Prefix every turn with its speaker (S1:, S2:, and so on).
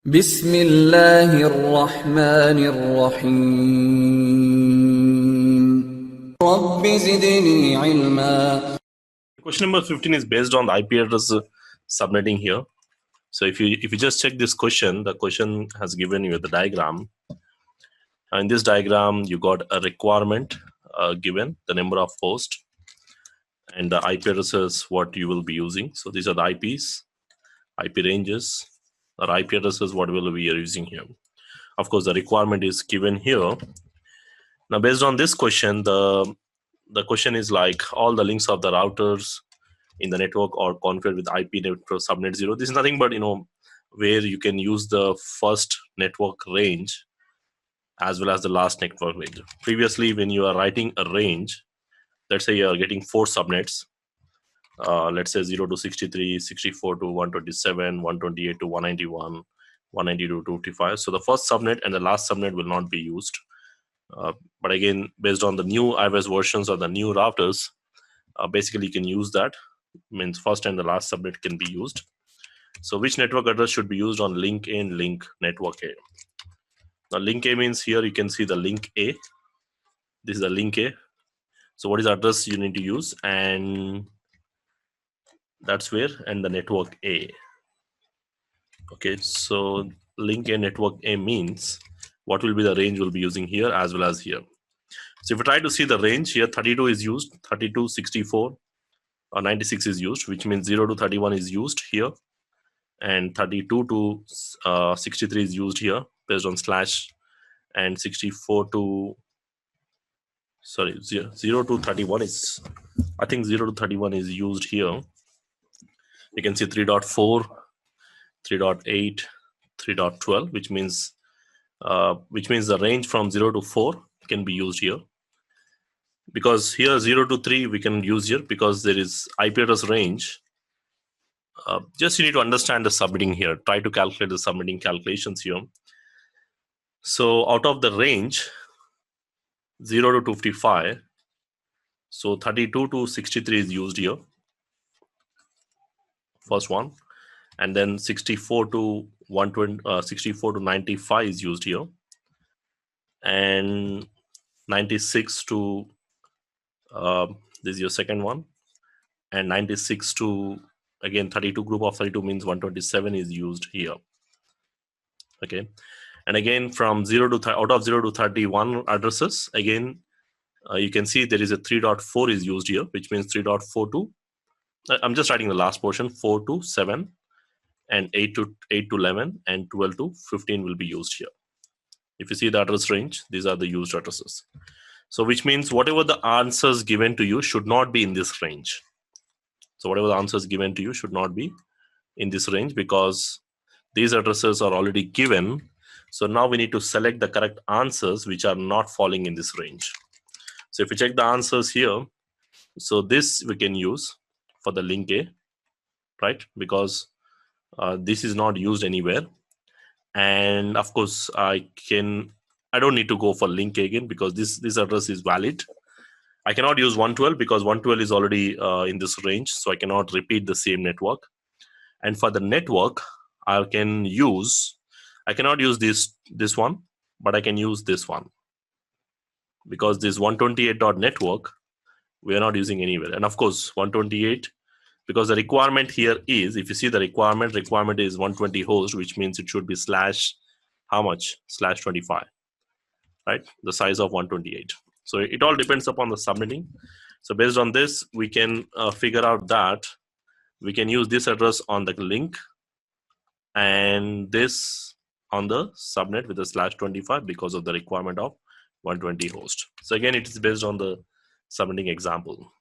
S1: بسم الله الرحمن الرحيم رب زدني علما.
S2: Question number 15 is based on the IP address subnetting here. So if you just check this question, the question has given you the diagram. In this diagram, you got a requirement given, the number of hosts, and the IP addresses what you will be using. So these are the IPs, IP ranges, or IP addresses what will we are using here. Of course, the requirement is given here. Now, based on this question, the question is like all the links of the routers in the network or configured with IP network subnet 0. This is nothing but where you can use the first network range as well as the last network range. Previously, when you are writing a range, let's say you are getting 4 subnets, let's say 0 to 63, 64 to 127, 128 to 191, 192 to 255. So the first subnet and the last subnet will not be used. But again, based on the new iOS versions or the new routers, basically you can use that. Means first and the last subnet can be used. So which network address should be used on link A and link network A? Now link A means here you can see the link A. This is the link A. So what is the address you need to use? And that's where, and the network A. Okay, so link A network A means what will be the range we'll be using here as well as here. So if you try to see the range here, 32 is used, 32, 64, or 96 is used, which means 0 to 31 is used here, and 32 to 63 is used here based on slash, and 64 to 0 to 31 is, I think 0 to 31 is used here. You can see 3.4, 3.8, 3.12, which means the range from 0 to 4 can be used here. Because here 0 to 3 we can use here because there is IP address range. Just you need to understand the subnetting here. Try to calculate the subnetting calculations here. So out of the range 0 to 255, so 32 to 63 is used here, first one, and then 64 to 120, 64 to 95 is used here, and 96 to this is your second one, and 96 to, again 32, group of 32 means 127 is used here. Okay, and again from 0 to out of 0 to 31 addresses, again you can see there is a 3.4 is used here, which means 3.4 to, I'm just writing the last portion, 4 to 7, and 8 to 11, and 12 to 15 will be used here. If you see the address range, these are the used addresses. So which means whatever the answers given to you should not be in this range. So whatever the answers given to you should not be in this range because these addresses are already given. So now we need to select the correct answers which are not falling in this range. So if you check the answers here, so this we can use for the link A, right? Because this is not used anywhere. And of course, I don't need to go for link A again because this address is valid. I cannot use 112 because 112 is already in this range, so I cannot repeat the same network. And for the network, I cannot use this one, but I can use this one because this 128.network we are not using anywhere. And of course 128, because the requirement here is, if you see the requirement is 120 host, which means it should be slash how much, slash 25, right? The size of 128. So it all depends upon the subnetting. So based on this, we can figure out that we can use this address on the link and this on the subnet with the slash 25 because of the requirement of 120 host. So again, it is based on the subnetting example.